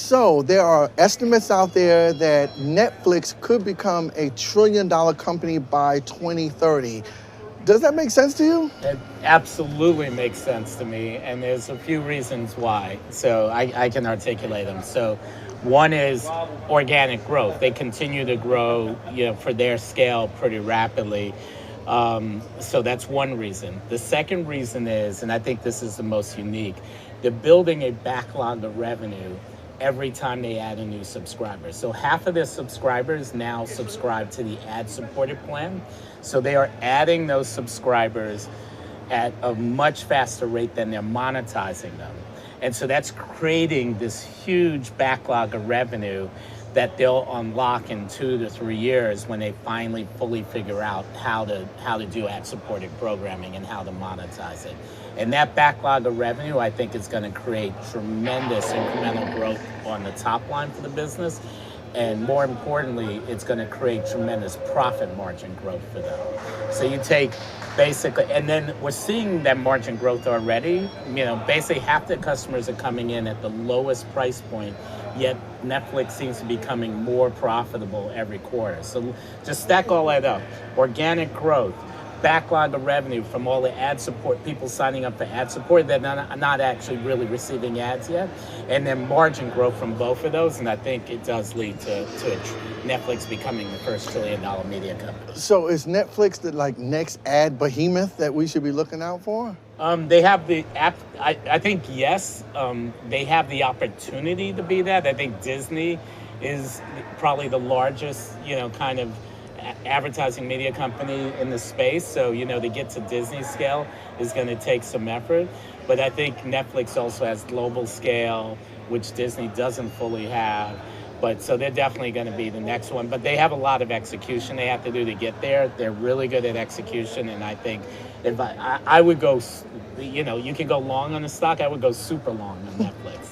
So there are estimates out there that Netflix could become a $1 trillion company by 2030. Does that make sense to you? It absolutely makes sense to me, and there's a few reasons why. So I can articulate them. So one is organic growth. They continue to grow, for their scale pretty rapidly. So that's one reason. The second reason is, and I think this is the most unique, they're building a backlog of revenue every time they add a new subscriber. So half of their subscribers now subscribe to the ad-supported plan. So they are adding those subscribers at a much faster rate than they're monetizing them. And so that's creating this huge backlog of revenue that they'll unlock in 2 to 3 years when they finally fully figure out how to do ad-supported programming and how to monetize it. And that backlog of revenue, I think, is going to create tremendous incremental growth on the top line for the business. And more importantly, it's going to create tremendous profit margin growth for them. So you take basically, and then we're seeing that margin growth already. Basically half the customers are coming in at the lowest price point, yet Netflix seems to be becoming more profitable every quarter. So just stack all that up. Organic growth, backlog of revenue from all the ad support, people signing up for ad support that are not actually really receiving ads yet, and then margin growth from both of those, and I think it does lead to Netflix becoming the first $1 trillion media company. So is Netflix the next ad behemoth that we should be looking out for? They have the app. I think yes. They have the opportunity to be that. I think Disney is probably the largest, kind of advertising media company in the space. So, to get to Disney scale is going to take some effort. But I think Netflix also has global scale, which Disney doesn't fully have. But so they're definitely going to be the next one. But they have a lot of execution they have to do to get there. They're really good at execution. And I think if I would go, you can go long on the stock. I would go super long on Netflix.